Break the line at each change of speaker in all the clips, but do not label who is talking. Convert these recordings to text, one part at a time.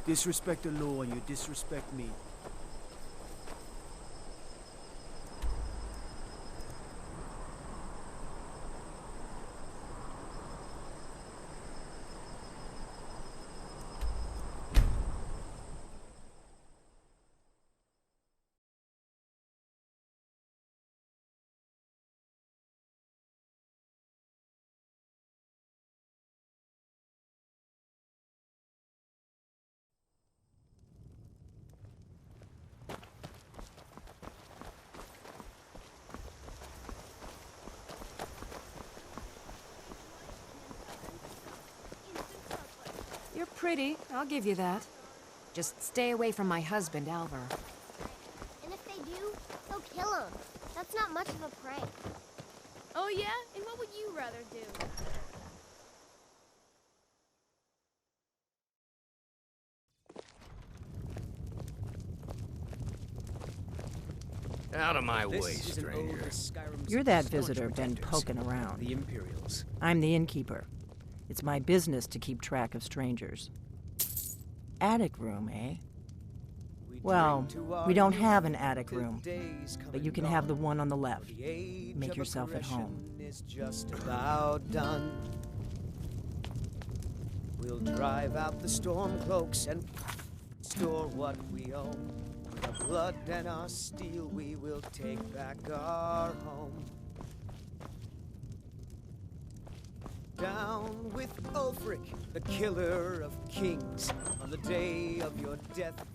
Disrespect the law and you disrespect me.
You're pretty, I'll give you that. Just stay away from my husband, Alvar.
And if they do, he'll kill him. That's not much of a prank.
Oh yeah? And what would you rather do?
Out of my way,
This is an
stranger.
ode to Skyrim's
You're that
staunch
visitor been
protectors,
poking around.
the Imperials.
I'm the innkeeper. It's my business to keep track of strangers. Attic room, eh? Well, we don't have an attic room, but you can have the one on the left. Make yourself at home.
Is just about done. We'll drive out the storm cloaks and store what we own. With our blood and our steel, we will take back our home. Down with Ulfric, the killer of kings, on the day of your death.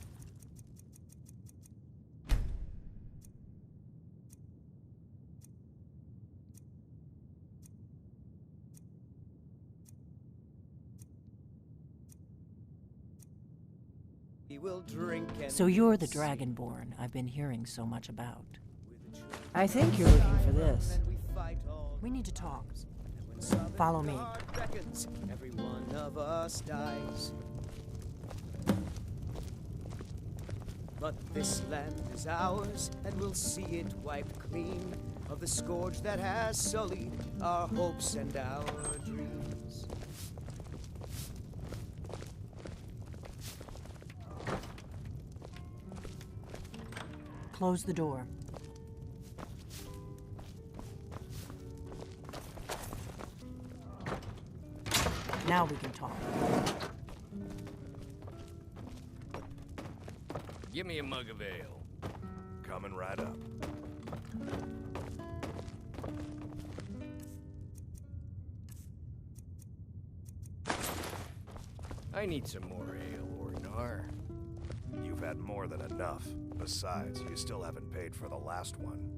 We will drink and
So you're the Dragonborn I've been hearing so much about. I think you're looking for this. We need to talk. Follow me.
Reckons, every one of us dies. But this land is ours, and we'll see it wiped clean of the scourge that has sullied our hopes and our dreams.
Close the door. Now we can talk.
Give me a mug of ale.
Coming right up.
I need some more ale, Orgnar.
You've had more than enough. Besides, you still haven't paid for the last one.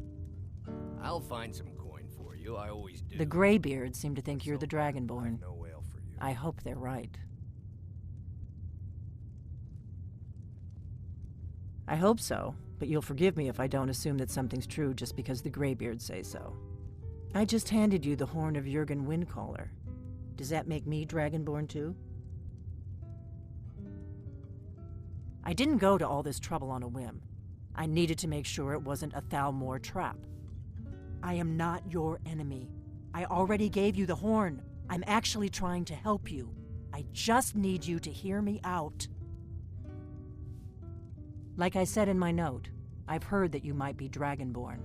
I'll find some coin for you, I always do.
The Greybeards seem to think you're the Dragonborn.
No ale for you.
I hope they're right. I hope so, but you'll forgive me if I don't assume that something's true just because the Greybeards say so. I just handed you the horn of Jurgen Windcaller. Does that make me Dragonborn too? I didn't go to all this trouble on a whim. I needed to make sure it wasn't a Thalmor trap. I am not your enemy. I already gave you the horn. I'm actually trying to help you. I just need you to hear me out. Like I said in my note, I've heard that you might be Dragonborn.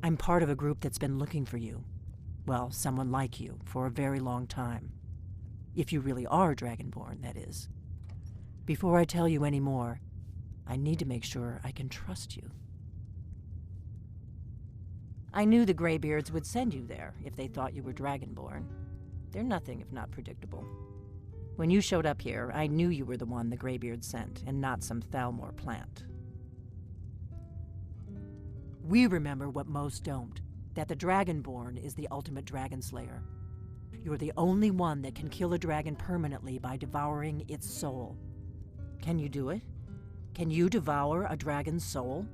I'm part of a group that's been looking for you. Well, someone like you, for a very long time. If you really are Dragonborn, that is. Before I tell you any more, I need to make sure I can trust you. I knew the Greybeards would send you there if they thought you were Dragonborn. They're nothing if not predictable. When you showed up here, I knew you were the one the Greybeards sent, and not some Thalmor plant. We remember what most don't, that the Dragonborn is the ultimate dragon slayer. You're the only one that can kill a dragon permanently by devouring its soul. Can you do it? Can you devour a dragon's soul?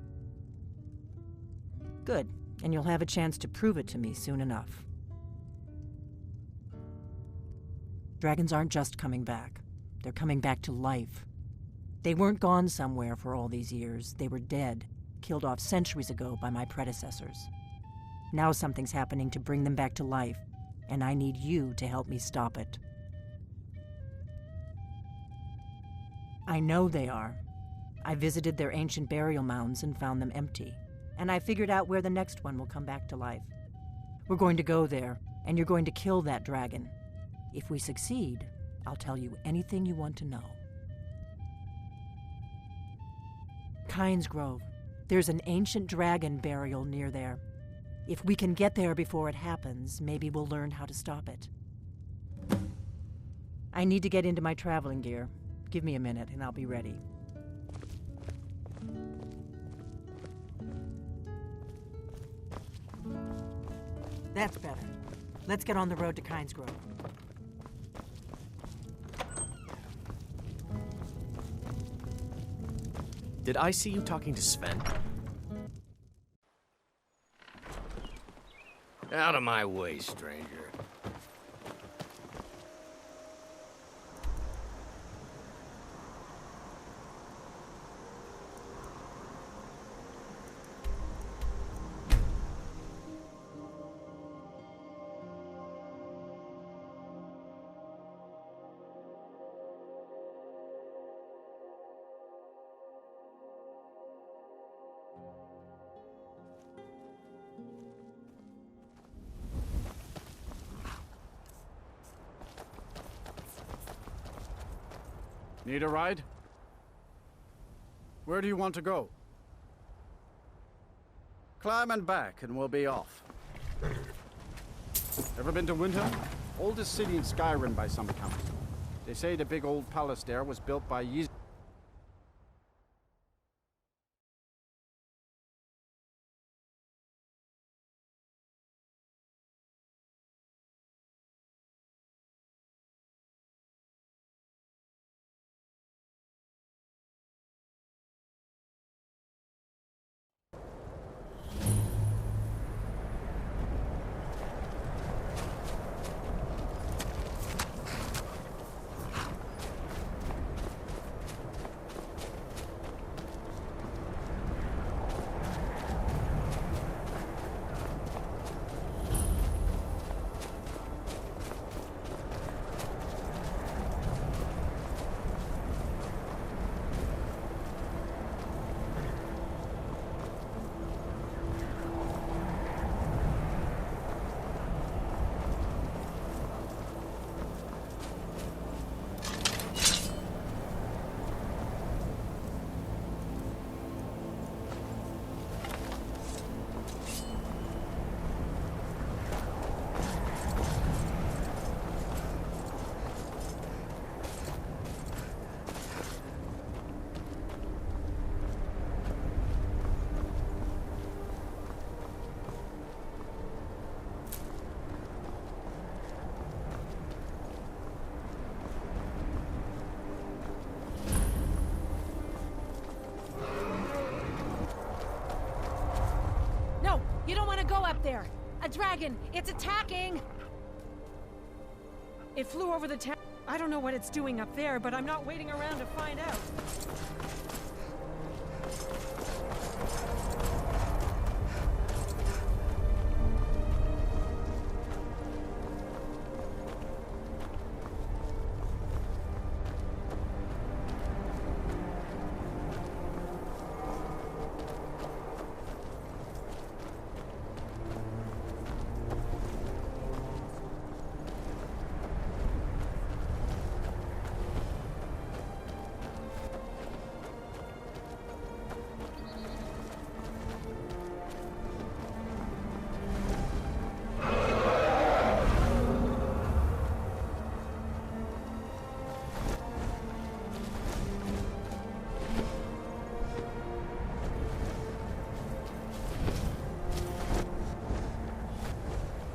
Good, and you'll have a chance to prove it to me soon enough. Dragons aren't just coming back. They're coming back to life. They weren't gone somewhere for all these years. They were dead, killed off centuries ago by my predecessors. Now something's happening to bring them back to life, and I need you to help me stop it. I know they are. I visited their ancient burial mounds and found them empty. And I figured out where the next one will come back to life. We're going to go there, and you're going to kill that dragon. If we succeed, I'll tell you anything you want to know. Kynes Grove. There's an ancient dragon burial near there. If we can get there before it happens, maybe we'll learn how to stop it. I need to get into my traveling gear. Give me a minute and I'll be ready. That's better. Let's get on the road to Kynes Grove.
Did I see you talking to Sven?
Out of my way, stranger.
Need a ride? Where do you want to go? Climb and back and we'll be off. Ever been to Windhelm? Oldest city in Skyrim by some count. They say the big old palace there was built by Yiz.
You don't want to go up there! A dragon! It's attacking!
It flew over the town. I don't know what it's doing up there, but I'm not waiting around to find out.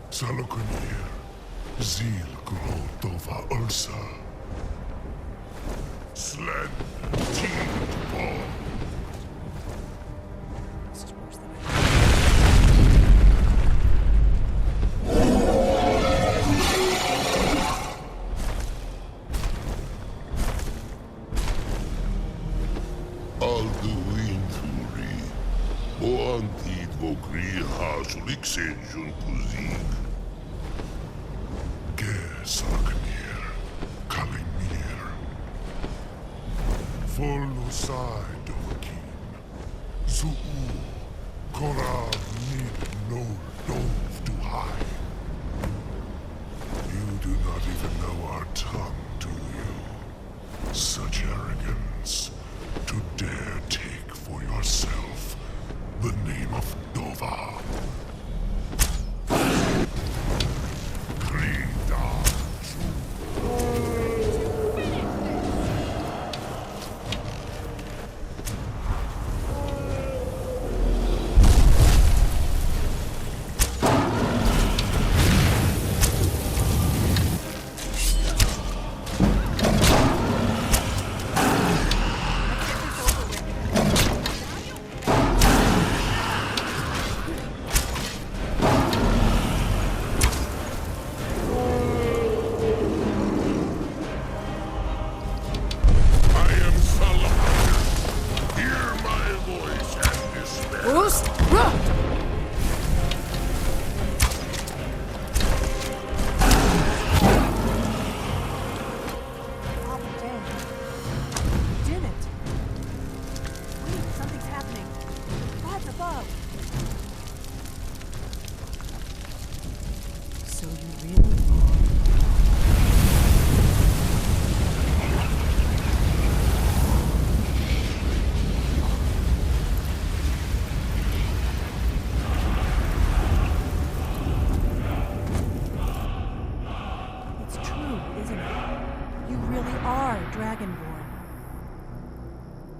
Salokunir, Zil Grotova Ursa. Slen, Team Ball.
This is worse than I
Alduinturi, Boantid Vokri Hasuliksenjun Kuzik. Saknir, Kalimir. Folosai Dovakin. Zuu Korar Nid no Dove to hide. You do not even know our tongue, do you? Such arrogance to dare take for yourself the name of Dova. Krida.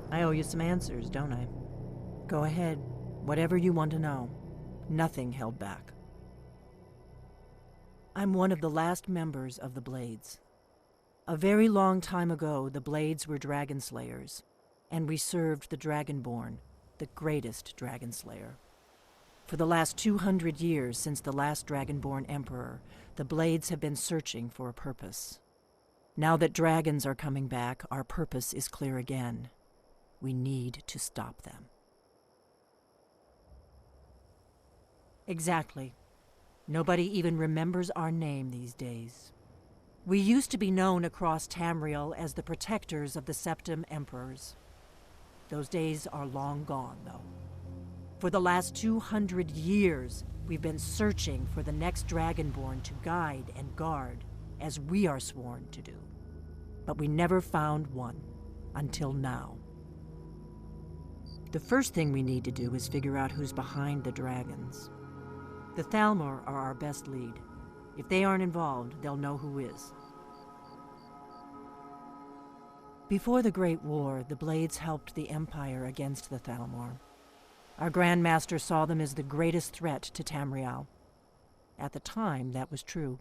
I owe you some answers, don't I? Go ahead. Whatever you want to know. Nothing held back. I'm one of the last members of the Blades. A very long time ago, the Blades were dragon slayers, and we served the Dragonborn, the greatest dragon slayer. For the last 200 years since the last Dragonborn Emperor, the Blades have been searching for a purpose. Now that dragons are coming back, our purpose is clear again. We need to stop them. Exactly. Nobody even remembers our name these days. We used to be known across Tamriel as the protectors of the Septim Emperors. Those days are long gone, though. For the last 200 years, we've been searching for the next Dragonborn to guide and guard, as we are sworn to do. But we never found one, until now. The first thing we need to do is figure out who's behind the dragons. The Thalmor are our best lead. If they aren't involved, they'll know who is. Before the Great War, the Blades helped the Empire against the Thalmor. Our Grand Master saw them as the greatest threat to Tamriel. At the time, that was true.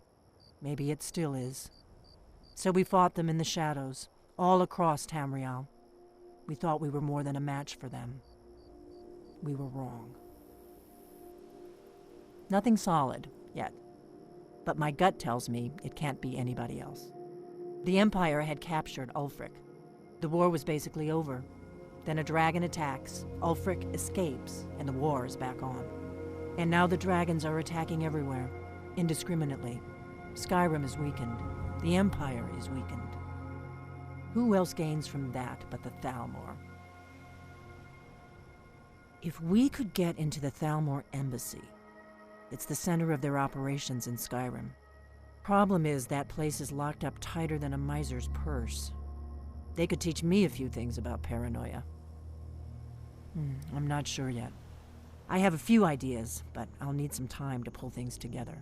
Maybe it still is. So we fought them in the shadows, all across Tamriel. We thought we were more than a match for them. We were wrong. Nothing solid, yet. But my gut tells me it can't be anybody else. The Empire had captured Ulfric. The war was basically over. Then a dragon attacks, Ulfric escapes, and the war is back on. And now the dragons are attacking everywhere, indiscriminately. Skyrim is weakened. The Empire is weakened. Who else gains from that but the Thalmor? If we could get into the Thalmor embassy, it's the center of their operations in Skyrim. Problem is, that place is locked up tighter than a miser's purse. They could teach me a few things about paranoia. I'm not sure yet. I have a few ideas, but I'll need some time to pull things together.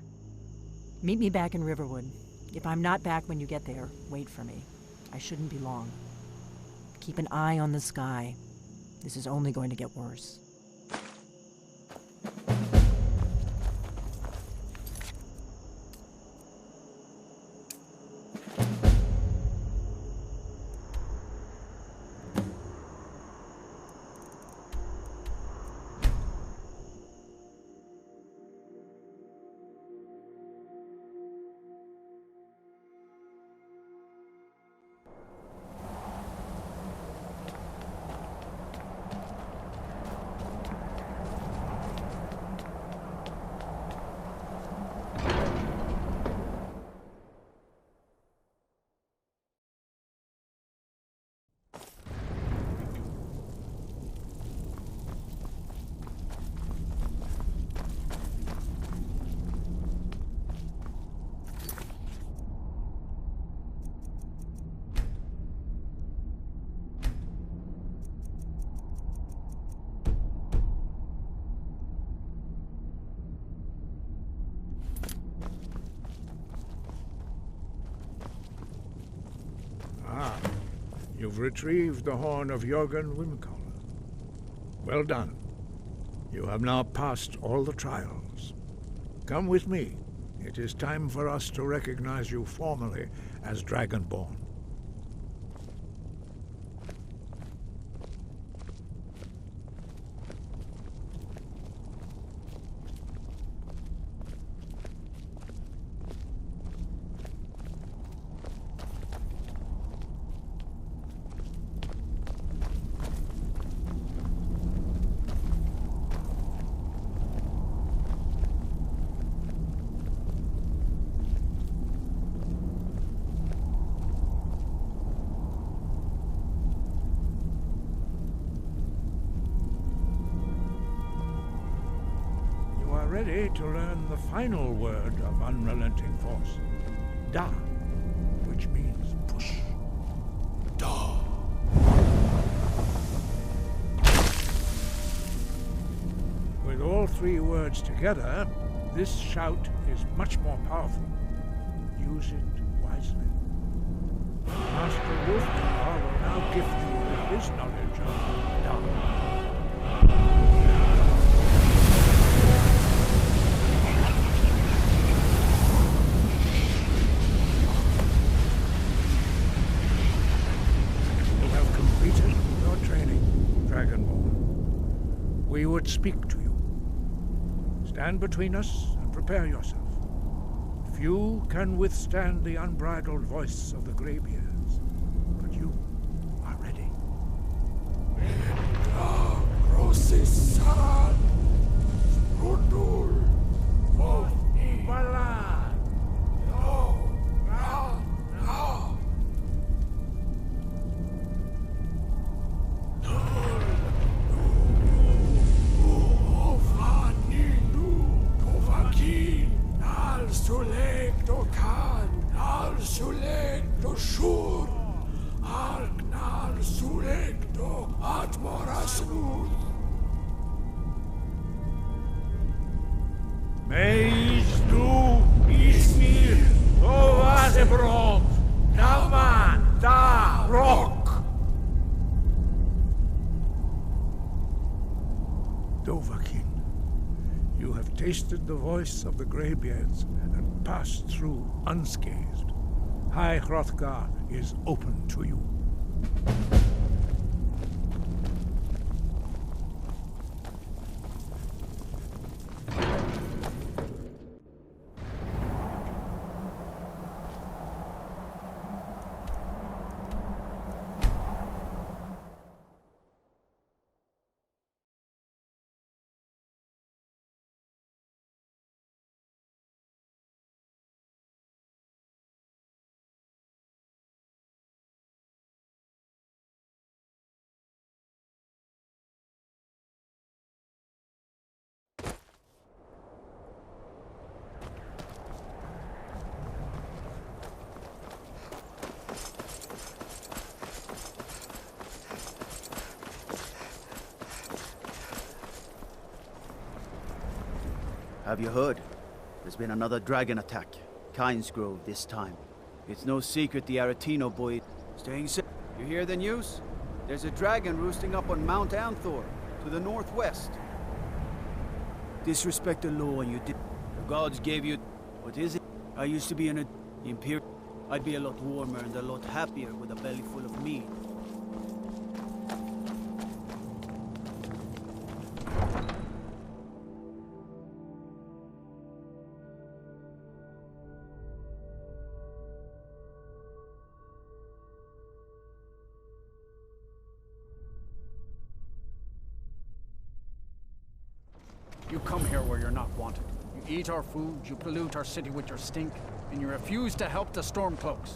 Meet me back in Riverwood. If I'm not back when you get there, wait for me. I shouldn't be long. Keep an eye on the sky. This is only going to get worse.
Ah, you've retrieved the horn of Jürgen Wimkoller. Well done. You have now passed all the trials. Come with me. It is time for us to recognize you formally as Dragonborn. Ready to learn the final word of unrelenting force. Da, which means push. Da. With all three words together, this shout is much more powerful. Use it wisely. Master Wolfgar will now gift you with his knowledge of Da. We would speak to you. Stand between us and prepare yourself. Few can withstand the unbridled voice of the Greybeards, but you are ready. You have tasted the voice of the Greybeards and passed through unscathed. High Hrothgar is open to you.
Have you heard? There's been another dragon attack. Kynes Grove this time. It's no secret the Aretino boy staying safe. You hear the news? There's a dragon roosting up on Mount Anthor, to the northwest. Disrespect the law and you did. The gods gave you... What is it? I used to be in a... Imperial... I'd be a lot warmer and a lot happier with a belly full of meat.
You come here where you're not wanted. You eat our food, you pollute our city with your stink, and you refuse to help the Stormcloaks.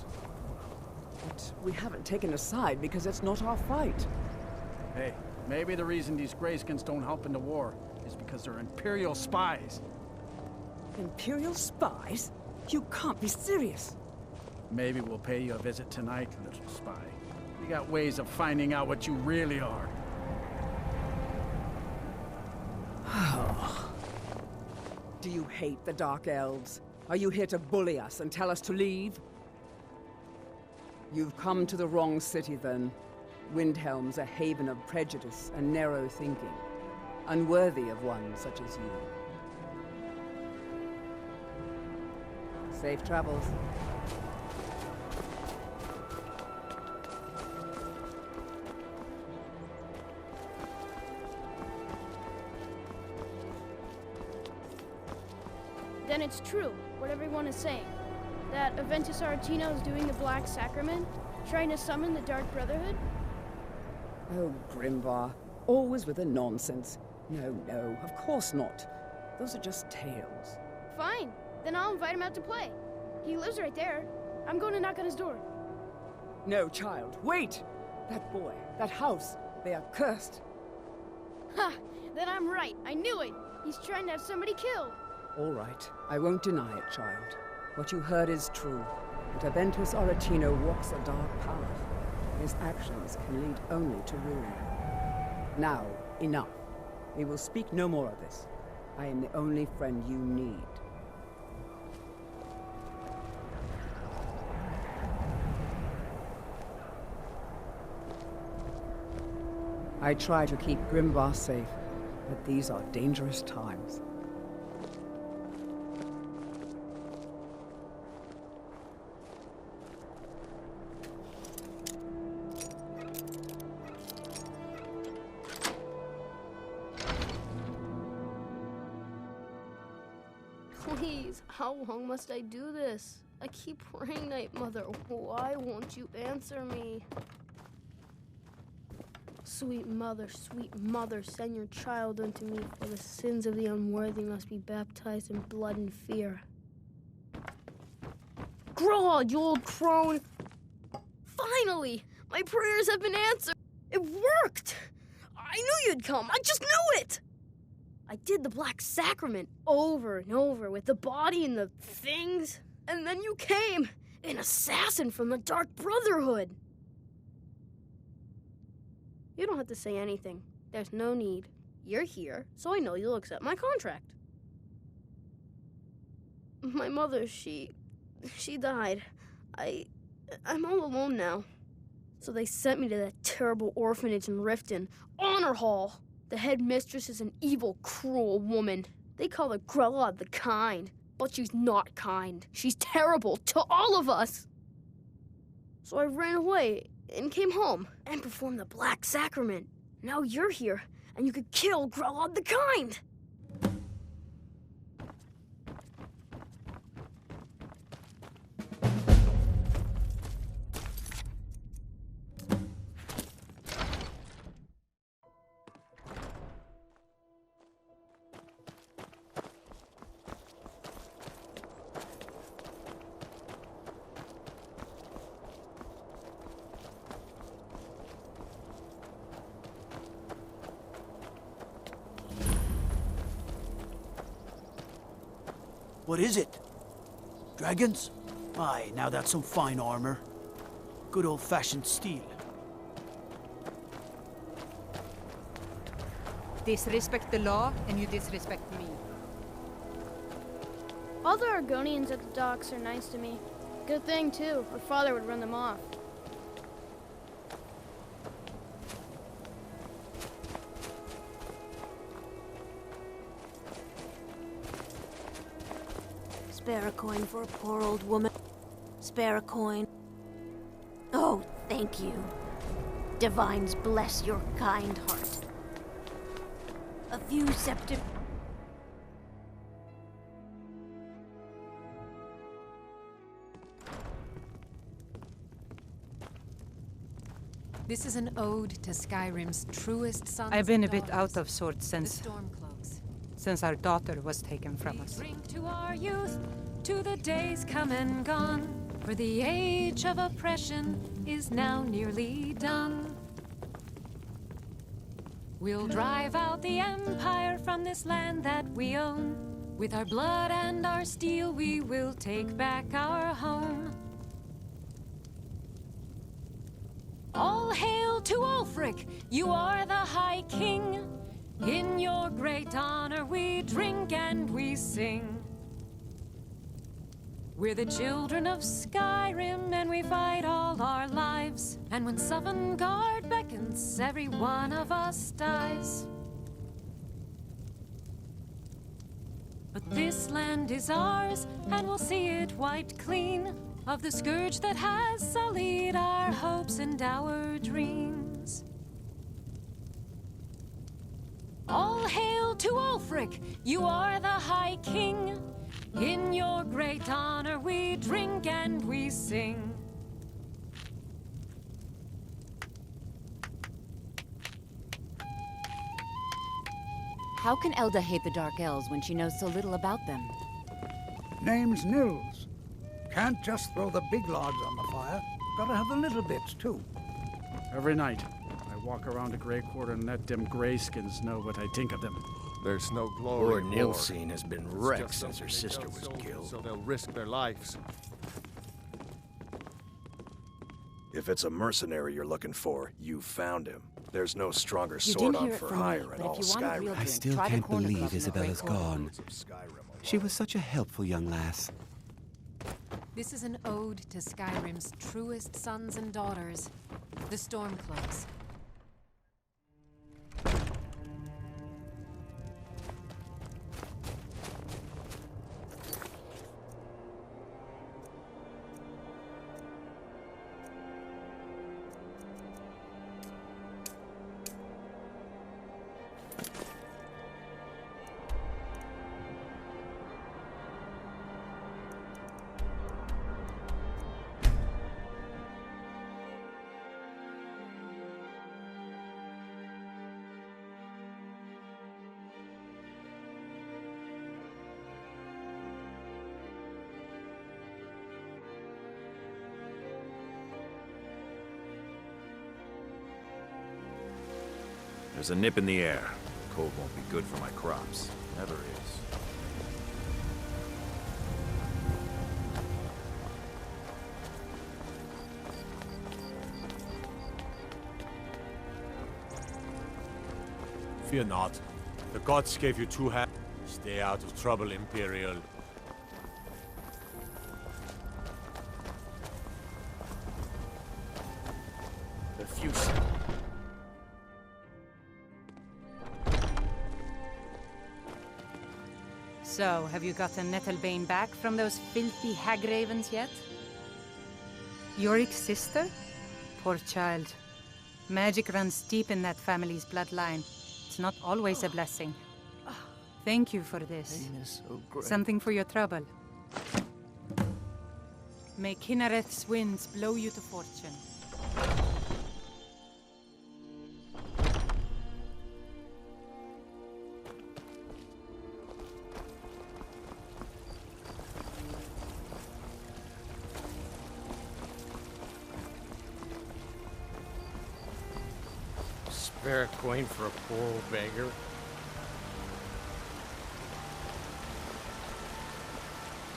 But we haven't taken a side because it's not our fight.
Hey, maybe the reason these Greyskins don't help in the war is because they're Imperial spies.
Imperial spies? You can't be serious.
Maybe we'll pay you a visit tonight, little spy. We got ways of finding out what you really are.
Do you hate the Dark Elves? Are you here to bully us and tell us to leave? You've come to the wrong city, then. Windhelm's a haven of prejudice and narrow thinking, unworthy of one such as you. Safe travels.
Then it's true, what everyone is saying. That Aventus Aretino is doing the Black Sacrament, trying to summon the Dark Brotherhood?
Oh, Grimvar, always with the nonsense. No, of course not. Those are just tales.
Fine, then I'll invite him out to play. He lives right there. I'm going to knock on his door.
No, child, wait! That boy, that house, they are cursed.
Ha! Then I'm right. I knew it. He's trying to have somebody killed.
All right, I won't deny it, child. What you heard is true. But Aventus Aretino walks a dark path. His actions can lead only to ruin. Now, enough. We will speak no more of this. I am the only friend you need. I try to keep Grimvar safe, but these are dangerous times.
Please, how long must I do this? I keep praying, Night Mother. Why won't you answer me? Sweet mother, send your child unto me, for the sins of the unworthy must be baptized in blood and fear. Grod, you old crone! Finally! My prayers have been answered! It worked! I knew you'd come! I just knew it! I did the Black Sacrament over and over with the body and the things, and then you came, an assassin from the Dark Brotherhood! You don't have to say anything. There's no need. You're here, so I know you'll accept my contract. My mother, she died. I'm all alone now. So they sent me to that terrible orphanage in Riften, Honor Hall. The headmistress is an evil, cruel woman. They call her Grella the Kind, but she's not kind. She's terrible to all of us. So I ran away and came home and performed the Black Sacrament. Now you're here, and you could kill Grella the Kind.
What is it? Dragons? Aye, now that's some fine armor. Good old-fashioned steel.
Disrespect the law, and you disrespect me.
All the Argonians at the docks are nice to me. Good thing, too, or father would run them off.
Spare a coin for a poor old woman. Spare a coin. Oh, thank you. Divines bless your kind heart. A few septim...
This is an ode to Skyrim's truest sons.
I've been a
and
bit
daughters,
out of sorts
the Stormcloaks.
since our daughter was taken from us.
Drink to our youth, to the days come and gone, for the age of oppression is now nearly done. We'll drive out the empire from this land that we own. With our blood and our steel, we will take back our home. All hail to Ulfric, you are the High King. In your great honor we drink and we sing. We're the children of Skyrim and we fight all our lives, and when Sovngarde beckons, every one of us dies. But this land is ours, and we'll see it wiped clean of the scourge that has sullied our hopes and our dreams. All hail to Ulfric, you are the High King. In your great honor we drink and we sing.
How can Elda hate the Dark Elves when she knows so little about them?
Name's Nils. Can't just throw the big logs on the fire. Gotta have the little bits, too.
Every night, I walk around a Grey Quarter and let them Greyskins know what I think of them.
There's no glory.
Poor Nilsine has been wrecked since her sister was killed.
So they'll risk their lives.
If it's a mercenary you're looking for, you found him. There's no stronger
You
sword
didn't
on
hear it
for
from me,
hire
but
in all
if you want a real
Skyrim.
drink,
I still
try the
can't
corner
believe
club in the Grey
Isabella's
Quarter.
gone. She was such a helpful young lass.
This is an ode to Skyrim's truest sons and daughters, the Stormcloaks.
There's a nip in the air. Cold won't be good for my crops. Never is.
Fear not. The gods gave you two hands. Stay out of trouble, Imperial.
Refuse.
So, have you gotten Nettlebane back from those filthy hag-ravens yet? Yorik's sister? Poor child. Magic runs deep in that family's bloodline. It's not always a blessing. Thank you for this. Something for your trouble. May Kinnereth's winds blow you to fortune.
Spare a coin for a poor old beggar.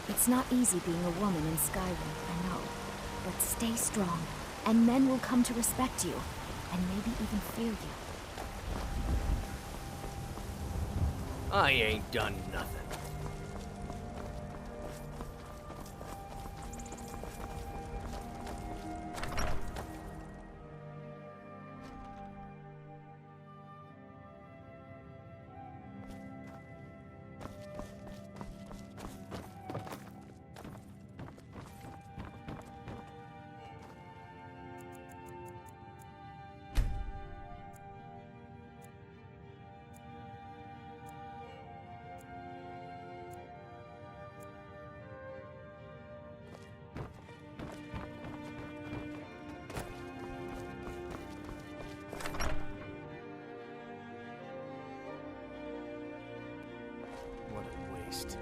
It's not easy being a woman in Skyrim, I know. But stay strong, and men will come to respect you, and maybe even fear you.
I ain't done nothing. What a waste.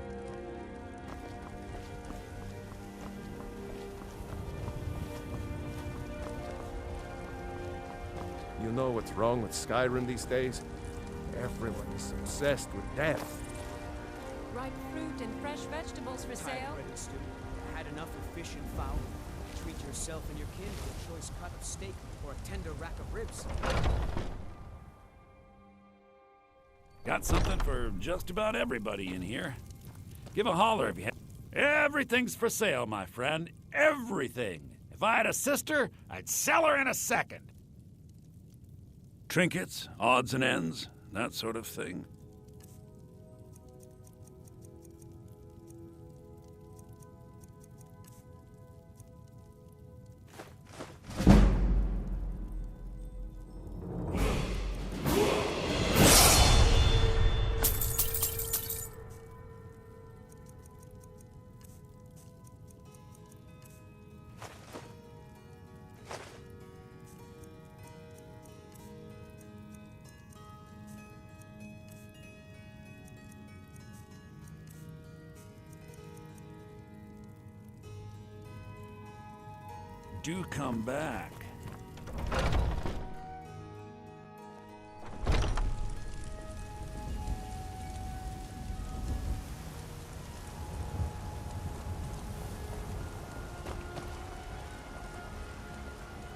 You know what's wrong with Skyrim these days? Everyone is obsessed with death.
Ripe fruit and fresh vegetables for sale.
Ready, Stu. Had enough of fish and fowl. Treat yourself and your kin to a choice cut of steak or a tender rack of ribs.
Got something for just about everybody in here. Give a holler if you have. Everything's for sale, my friend. Everything. If I had a sister, I'd sell her in a second. Trinkets, odds and ends, that sort of thing. Do come back.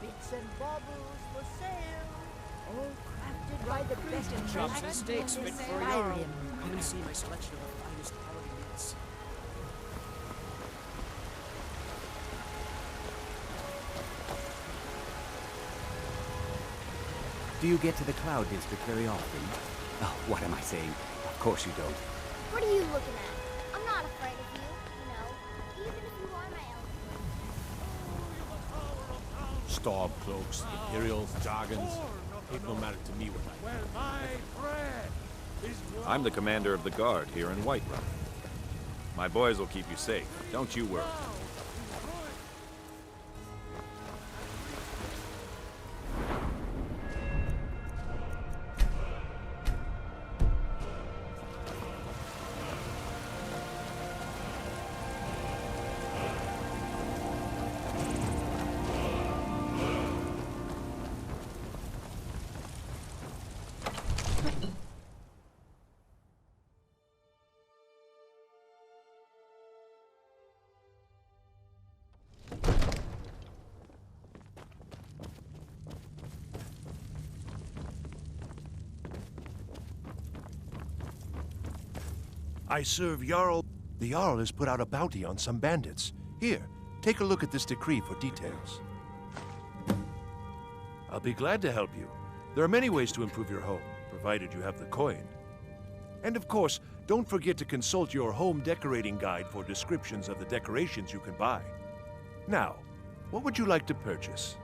Bits and baubles for sale. All crafted by the best in
Chops and steaks fit for Jarl.
Skyrim.
Come and see my selection of the finest quality meats.
Do you get to the Cloud District very often? Oh, what am I saying? Of course you don't.
What are you looking at? I'm not afraid of you, even if you are my elf.
Stormcloaks, Imperials, Jargons. Ain't no matter to me what I
I'm the commander of the guard here in Whiterun. My boys will keep you safe. Don't you worry.
I serve Jarl. The Jarl has put out a bounty on some bandits. Here, take a look at this decree for details. I'll be glad to help you. There are many ways to improve your home, provided you have the coin. And of course, don't forget to consult your home decorating guide for descriptions of the decorations you can buy. Now, what would you like to purchase?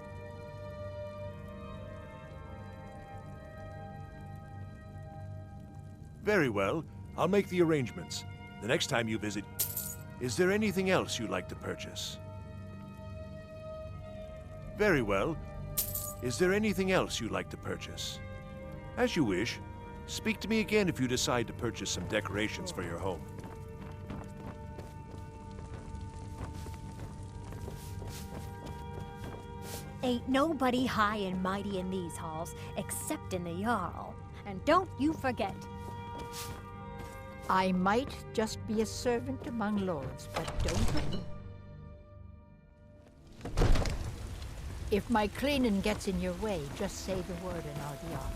Very well. I'll make the arrangements. The next time you visit, is there anything else you'd like to purchase? Very well. Is there anything else you'd like to purchase? As you wish. Speak to me again if you decide to purchase some decorations for your home.
Ain't nobody high and mighty in these halls except in the Jarl. And don't you forget.
I might just be a servant among lords, but don't. If my cleaning gets in your way, just say the word and I'll be off.